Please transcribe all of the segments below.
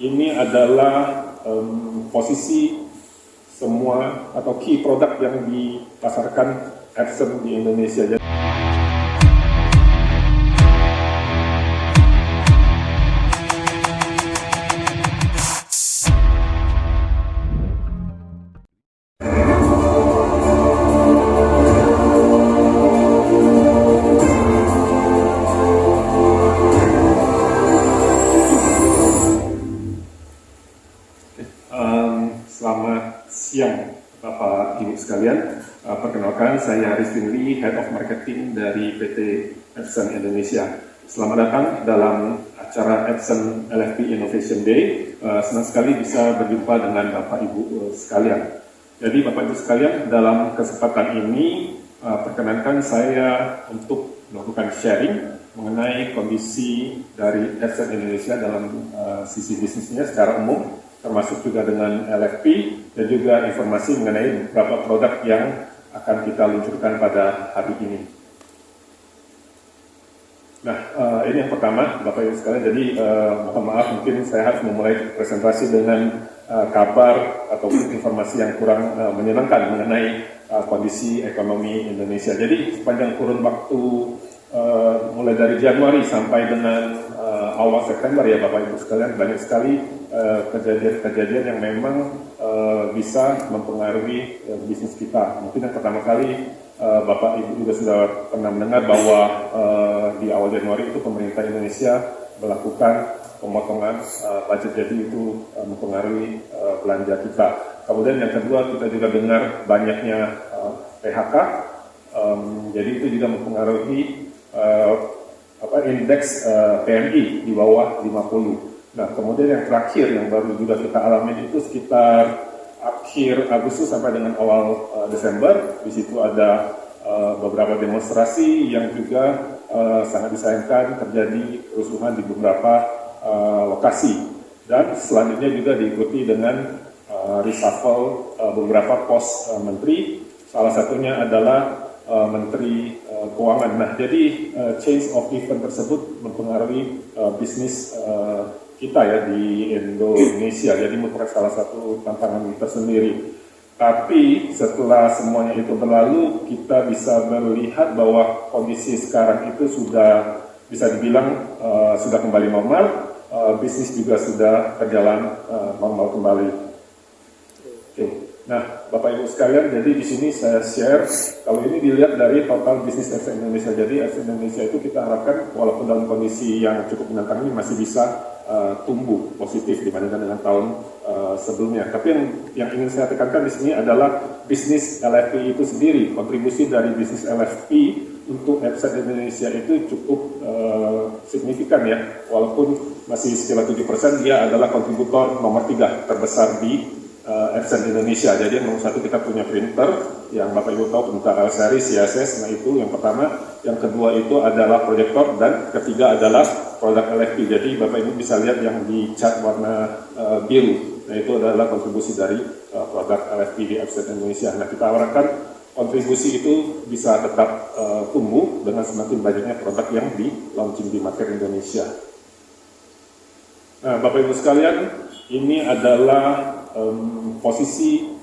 ini adalah posisi semua atau key produk yang dipasarkan Epson di Indonesia. Selamat siang Bapak Ibu sekalian. Perkenalkan, saya Rizkin Lee, Head of Marketing dari PT Epson Indonesia. Selamat datang dalam acara Epson LFP Innovation Day. Senang sekali bisa berjumpa dengan Bapak Ibu sekalian. Jadi Bapak Ibu sekalian, dalam kesempatan ini perkenankan saya untuk melakukan sharing mengenai kondisi dari Epson Indonesia dalam sisi bisnisnya secara umum, termasuk juga dengan LFP dan juga informasi mengenai beberapa produk yang akan kita luncurkan pada hari ini. Nah, ini yang pertama, Bapak Ibu sekalian. Jadi, mohon maaf, mungkin saya harus memulai presentasi dengan kabar atau informasi yang kurang menyenangkan mengenai kondisi ekonomi Indonesia. Jadi, sepanjang kurun waktu mulai dari Januari sampai dengan awal September ya Bapak Ibu sekalian, banyak sekali kejadian-kejadian yang memang bisa mempengaruhi bisnis kita. Mungkin yang pertama kali Bapak Ibu juga sudah pernah mendengar bahwa di awal Januari itu pemerintah Indonesia melakukan pemotongan budget, jadi itu mempengaruhi belanja kita. Kemudian yang kedua, kita juga dengar banyaknya PHK, jadi itu juga mempengaruhi indeks PMI di bawah 50. Nah, kemudian yang terakhir yang baru juga kita alami itu sekitar akhir Agustus sampai dengan awal Desember. Di situ ada beberapa demonstrasi yang juga sangat disayangkan terjadi kerusuhan di beberapa lokasi. Dan selanjutnya juga diikuti dengan reshuffle beberapa pos menteri. Salah satunya adalah Menteri Keuangan. Nah, jadi change of event tersebut mempengaruhi bisnis kita ya di Indonesia. Jadi merupakan salah satu tantangan kita sendiri. Tapi setelah semuanya itu berlalu, kita bisa melihat bahwa kondisi sekarang itu sudah bisa dibilang sudah kembali normal. Bisnis juga sudah berjalan normal kembali. Oke. Nah, Bapak Ibu sekalian, jadi di sini saya share, kalau ini dilihat dari total bisnis Epson Indonesia. Jadi Epson Indonesia itu kita harapkan walaupun dalam kondisi yang cukup menantang ini masih bisa tumbuh positif dibandingkan dengan tahun sebelumnya. Tapi yang ingin saya tekankan di sini adalah bisnis LFP itu sendiri. Kontribusi dari bisnis LFP untuk Epson Indonesia itu cukup signifikan ya. Walaupun masih sekitar 7%, dia adalah kontributor nomor 3 terbesar di Epson Indonesia. Jadi yang nomor 1 kita punya printer yang Bapak Ibu tahu, printer L-series, CSS. Nah, itu yang pertama. Yang kedua itu adalah proyektor, dan ketiga adalah produk LFP. Jadi Bapak Ibu bisa lihat yang di cat warna biru. Nah, itu adalah kontribusi dari produk LFP di Epson Indonesia. Nah, kita harapkan kontribusi itu bisa tetap tumbuh dengan semakin banyaknya produk yang di launching di market Indonesia. Nah, Bapak Ibu sekalian, ini adalah posisi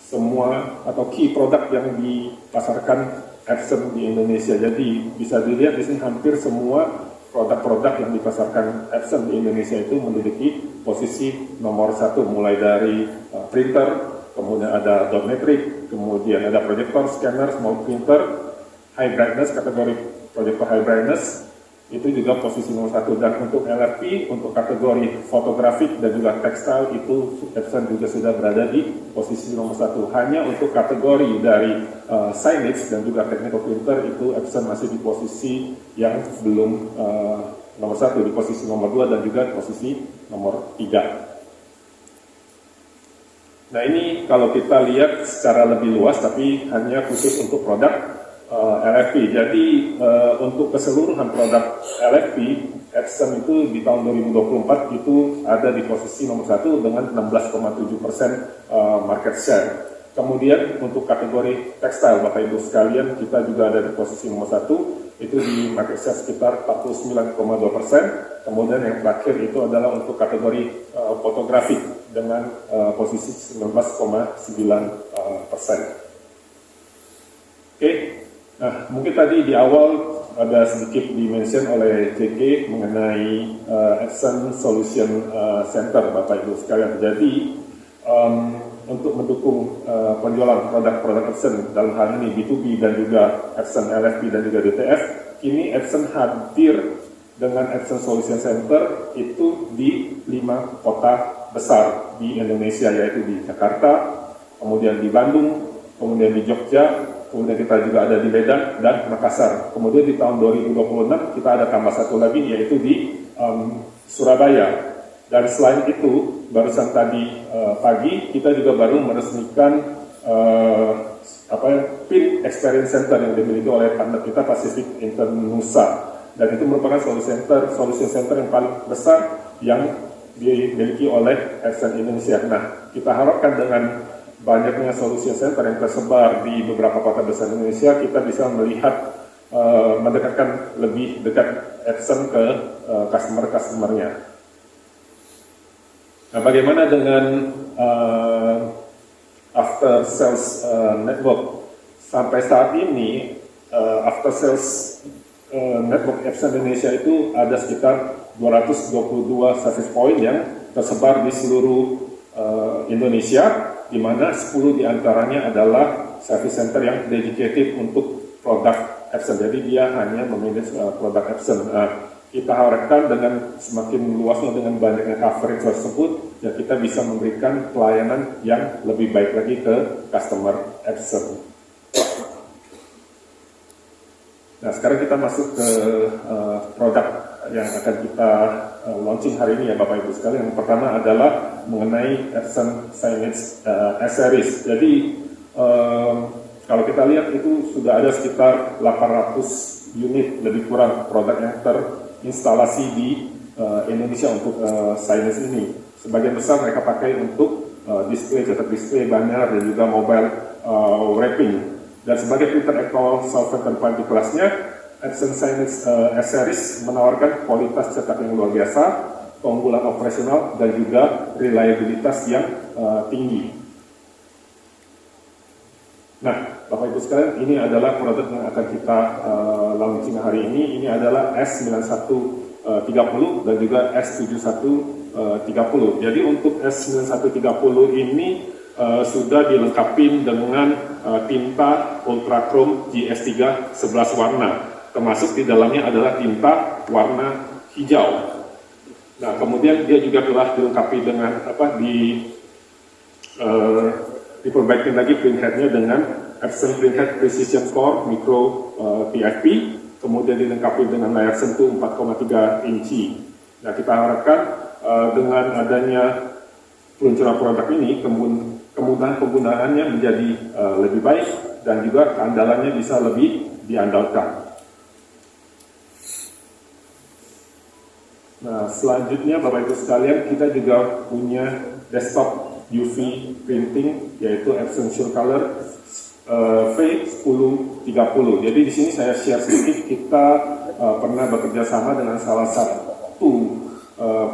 semua atau key produk yang dipasarkan Epson di Indonesia. Jadi bisa dilihat di sini hampir semua produk-produk yang dipasarkan Epson di Indonesia itu memiliki posisi nomor 1, mulai dari printer, kemudian ada dot matrix, kemudian ada proyektor, scanner, small printer, high brightness, kategori proyektor high brightness itu juga posisi nomor 1. Dan untuk LFP, untuk kategori fotografik dan juga tekstil, itu Epson juga sudah berada di posisi nomor 1. Hanya untuk kategori dari signage dan juga technical printer, itu Epson masih di posisi yang belum nomor 1, di posisi nomor 2 dan juga posisi nomor 3. Nah, ini kalau kita lihat secara lebih luas, tapi hanya khusus untuk produk LFP. Jadi untuk keseluruhan produk LFP, Epson itu di tahun 2024 itu ada di posisi nomor 1 dengan 16,7% market share. Kemudian untuk kategori tekstil, Bapak Ibu sekalian, kita juga ada di posisi nomor 1, itu di market share sekitar 49,2%. Kemudian yang terakhir itu adalah untuk kategori fotografi dengan posisi 19,9%. Oke, nah mungkin tadi di awal ada sedikit dimention oleh JK mengenai Epson Solution Center, Bapak Ibu sekalian. Jadi untuk mendukung penjualan produk-produk Epson dalam hal ini B2B dan juga Epson LFP dan juga DTF, kini Epson hadir dengan Epson Solution Center itu di 5 kota besar di Indonesia, yaitu di Jakarta, kemudian di Bandung, kemudian di Jogja, kemudian kita juga ada di Medan dan Makassar. Kemudian di tahun 2026 kita ada tambah satu lagi, yaitu di Surabaya. Dan selain itu, barusan tadi pagi kita juga baru meresmikan PIN Experience Center yang dimiliki oleh partner kita Pacific Internusa. Dan itu merupakan solution center yang paling besar yang dimiliki oleh Epson Indonesia. Nah, kita harapkan dengan banyaknya solution center yang tersebar di beberapa kota besar Indonesia, kita bisa melihat mendekatkan lebih dekat Epson ke customer-customernya. Nah, bagaimana dengan after sales network? Sampai saat ini after sales network Epson Indonesia itu ada sekitar 222 service point yang tersebar di seluruh Indonesia, di mana 10 diantaranya adalah service center yang dedicated untuk produk Epson. Jadi dia hanya memanage produk Epson. Kita harapkan dengan semakin luasnya, dengan banyaknya coverage tersebut, ya kita bisa memberikan pelayanan yang lebih baik lagi ke customer Epson. Nah, sekarang kita masuk ke produk yang akan kita launching hari ini ya Bapak Ibu sekalian. Yang pertama adalah mengenai Epson Signage S-Series. Jadi kalau kita lihat itu sudah ada sekitar 800 unit lebih kurang produk yang terinstalasi di Indonesia untuk signage ini. Sebagian besar mereka pakai untuk display, cetak display, banner, dan juga mobile wrapping. Dan sebagai printer Eco Solvent terdepan di kelasnya, Epson Signage S-Series menawarkan kualitas cetak yang luar biasa, keunggulan operasional, dan juga reliabilitas yang tinggi. Nah, Bapak Ibu sekalian, ini adalah produk yang akan kita launching hari ini. Ini adalah S9130 dan juga S7130. Jadi untuk S9130 ini sudah dilengkapi dengan tinta Ultra Chrome GS3 11 warna, termasuk di dalamnya adalah tinta warna hijau. Nah, kemudian dia juga telah dilengkapi dengan diperbaiki lagi printheadnya dengan Epson Printhead Precision Core Micro TFP, kemudian dilengkapi dengan layar sentuh 4,3 inci. Nah, kita harapkan dengan adanya peluncuran produk ini, kemudahan penggunaannya menjadi lebih baik dan juga keandalannya bisa lebih diandalkan. Nah, selanjutnya Bapak Ibu sekalian, kita juga punya desktop UV printing, yaitu Epson SureColor V1030. Jadi di sini saya share sedikit, kita pernah bekerja sama dengan salah satu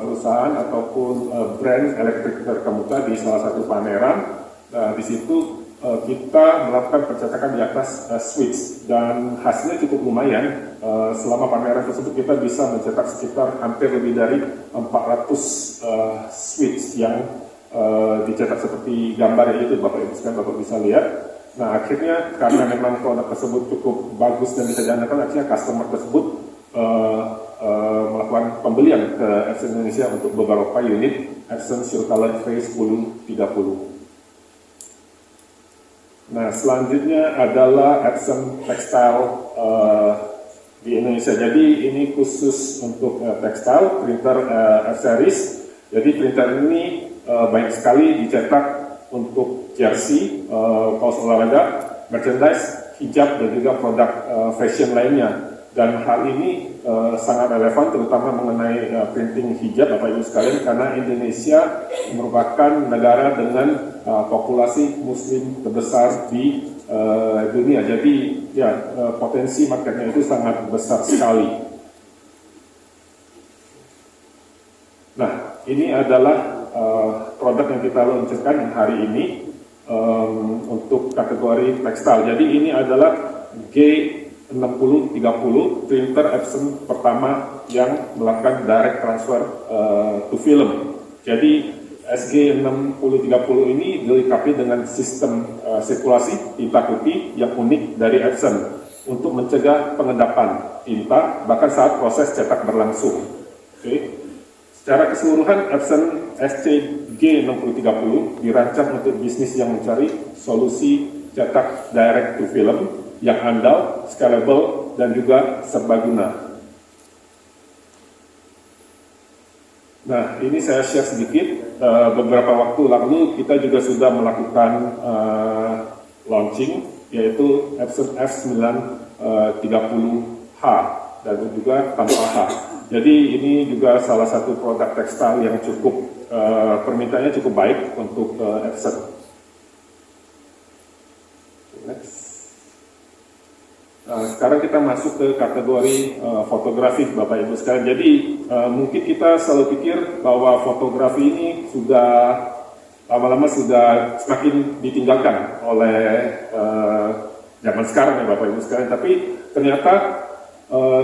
perusahaan ataupun brand elektrik terkemuka di salah satu pameran. Nah, di situ kita melakukan percetakan di atas switch dan hasilnya cukup lumayan. Selama pameran tersebut kita bisa mencetak sekitar hampir lebih dari 400 switch yang dicetak seperti gambar itu Bapak Ibu sekalian, Bapak bisa lihat. Nah, akhirnya karena memang produk tersebut cukup bagus dan bisa diandalkan, akhirnya customer tersebut melakukan pembelian ke Epson Indonesia untuk beberapa unit Epson SureColor V1030. Nah, selanjutnya adalah Epson Textile di Indonesia. Jadi ini khusus untuk textile, printer S-Series. Jadi printer ini banyak sekali dicetak untuk jersey, kaos olahraga, merchandise, hijab, dan juga produk fashion lainnya. Dan hal ini sangat relevan terutama mengenai printing hijab Bapak Ibu sekalian, karena Indonesia merupakan negara dengan populasi muslim terbesar di dunia. Jadi ya potensi marketnya itu sangat besar sekali. Nah, ini adalah produk yang kita luncurkan yang hari ini untuk kategori tekstil. Jadi ini adalah G6030 printer Epson pertama yang melakukan direct transfer to film. Jadi SG6030 ini dilengkapi dengan sistem sirkulasi tinta putih yang unik dari Epson untuk mencegah pengendapan tinta bahkan saat proses cetak berlangsung. Oke. Secara keseluruhan Epson SCG6030 dirancang untuk bisnis yang mencari solusi cetak direct to film yang andal, scalable, dan juga serbaguna. Nah, ini saya share sedikit. Beberapa waktu lalu kita juga sudah melakukan launching, yaitu Epson F930H dan juga tanpa H. Jadi ini juga salah satu produk tekstil yang cukup permintaannya cukup baik untuk Epson. Next. Sekarang kita masuk ke kategori fotografi, Bapak Ibu sekalian. Jadi mungkin kita selalu pikir bahwa fotografi ini sudah lama-lama sudah semakin ditinggalkan oleh zaman sekarang ya Bapak Ibu sekalian. Tapi ternyata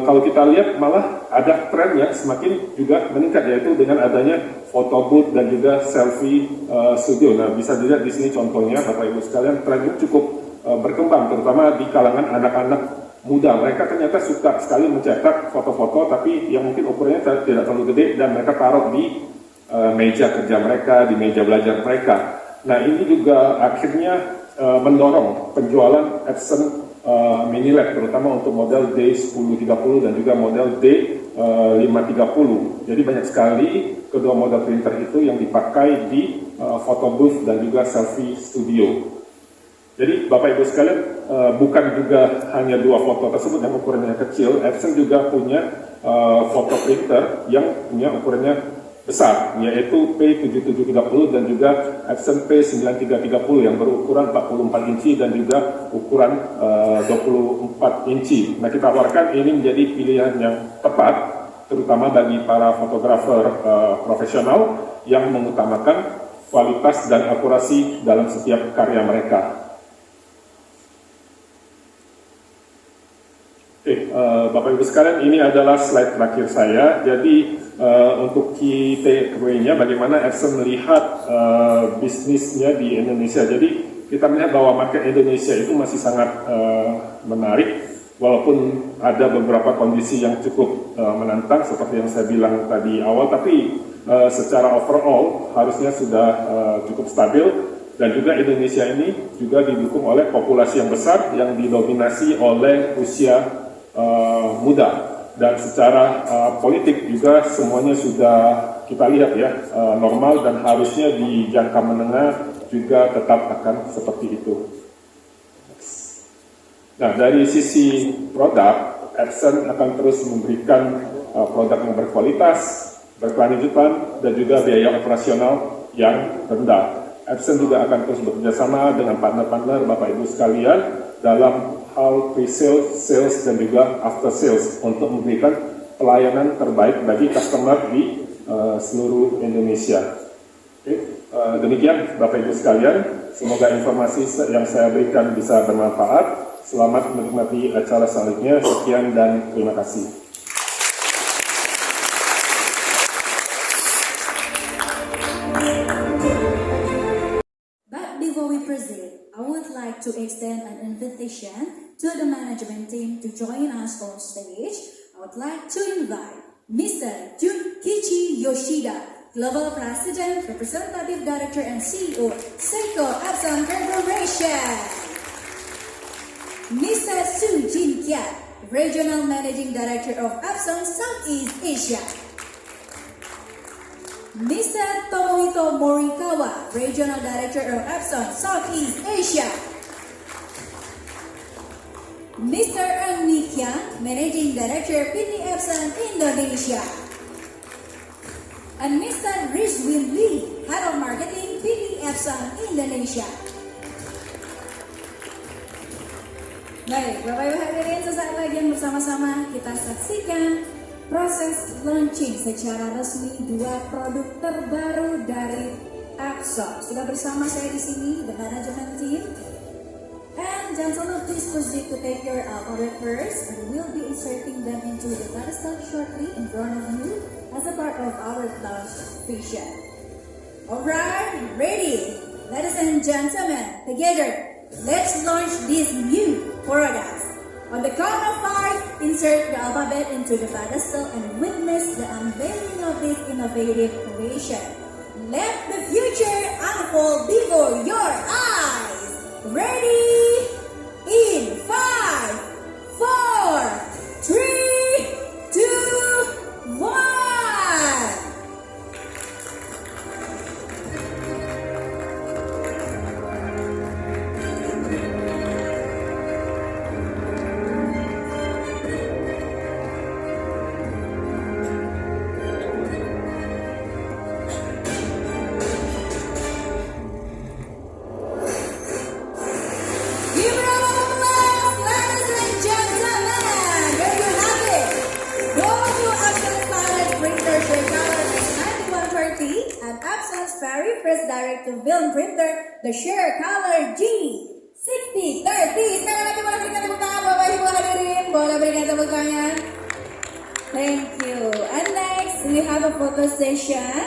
kalau kita lihat malah ada tren yang semakin juga meningkat, yaitu dengan adanya photo booth dan juga selfie studio. Nah, bisa dilihat di sini contohnya Bapak Ibu sekalian, tren ini cukup berkembang terutama di kalangan anak-anak muda. Mereka ternyata suka sekali mencetak foto-foto tapi yang mungkin ukurannya tidak terlalu gede dan mereka taruh di meja kerja mereka, di meja belajar mereka. Nah, ini juga akhirnya mendorong penjualan Epson Mini LED terutama untuk model D1030 dan juga model D530. Jadi banyak sekali kedua model printer itu yang dipakai di photo booth dan juga selfie studio. Jadi Bapak Ibu sekalian, bukan juga hanya dua foto tersebut yang ukurannya kecil, Epson juga punya foto printer yang punya ukurannya besar, yaitu P7730 dan juga Epson P9330 yang berukuran 44 inci dan juga ukuran 24 inci. Nah, kita tawarkan ini menjadi pilihan yang tepat, terutama bagi para fotografer profesional yang mengutamakan kualitas dan akurasi dalam setiap karya mereka. Oke, Bapak Ibu sekalian, ini adalah slide terakhir saya. Jadi untuk key takeaway-nya bagaimana Epson melihat bisnisnya di Indonesia. Jadi kita melihat bahwa market Indonesia itu masih sangat menarik, walaupun ada beberapa kondisi yang cukup menantang seperti yang saya bilang tadi awal, tapi secara overall harusnya sudah cukup stabil. Dan juga Indonesia ini juga didukung oleh populasi yang besar yang didominasi oleh usia muda, dan secara politik juga semuanya sudah kita lihat ya normal dan harusnya di jangka menengah juga tetap akan seperti itu. Nah, dari sisi produk, Epson akan terus memberikan produk yang berkualitas, berkelanjutan, dan juga biaya operasional yang rendah. Epson juga akan terus bekerjasama dengan partner-partner Bapak Ibu sekalian dalam hal pre-sales, sales, dan juga after sales untuk memberikan pelayanan terbaik bagi customer di seluruh Indonesia. Oke, demikian Bapak Ibu sekalian, semoga informasi yang saya berikan bisa bermanfaat. Selamat menikmati acara selanjutnya. Sekian dan terima kasih. But before we proceed, I would like to extend an invitation to the management team to join us on stage. I would like to invite Mr. Junkichi Yoshida, Global President, Representative Director, and CEO, Seiko Epson Corporation. Mr. Su Jin Kiat, Regional Managing Director of Epson Southeast Asia. Mr. Tomohito Morikawa, Regional Director of Epson Southeast Asia. Mr. Eng Nikian, Managing Director PT Epson Indonesia. And Mr. Rizwin Lee, Head of Marketing PT Epson Indonesia. Baik, Bapak Ibu hadirin, sesaat lagi yang bersama-sama kita saksikan proses launching secara resmi dua produk terbaru dari Epson. Sudah bersama saya di sini, the management team. And gentlemen, please proceed to take your alphabet first, and we'll be inserting them into the pedestal shortly in front of you as a part of our launch vision. Alright, ready? Ladies and gentlemen, together, let's launch these new products. On the count of 5, insert the alphabet into the pedestal and witness the unveiling of this innovative creation. Let the future unfold before your eyes. Ready? In 5, 4, 3, 2, 1. Give a round of applause, ladies and gentlemen. There you have it. Go to Epson Pilot Printer Share Color X9130 and Epson's very first direct-to-film printer, the Share Color G6030. Sekali lagi boleh berikan tepuk tangan Bapak Ibu hadirin. Boleh berikan tepuk tangan. Thank you. And next, we have a photo session.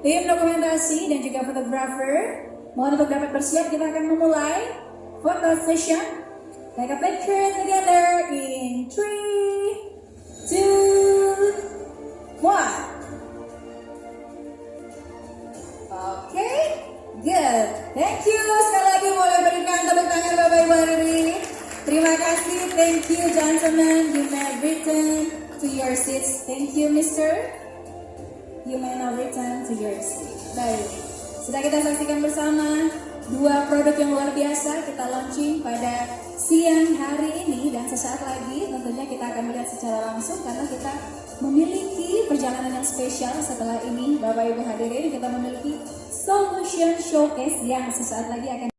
Tim dokumentasi dan juga fotografer. Mohon untuk dapat bersiap, kita akan memulai photo session. Take a picture together in 3, 2, 1. Okay, good. Thank you. Sekali lagi boleh berikan tepuk tangan Bapak Ibu hadirin. Terima kasih. Thank you, gentlemen. You may return to your seats. Thank you, Mister. You may now return to your seat. Baik. Sudah kita saksikan bersama dua produk yang luar biasa kita launching pada siang hari ini, dan sesaat lagi tentunya kita akan melihat secara langsung karena kita memiliki perjalanan yang spesial setelah ini. Bapak Ibu hadirin, kita memiliki solution showcase yang sesaat lagi akan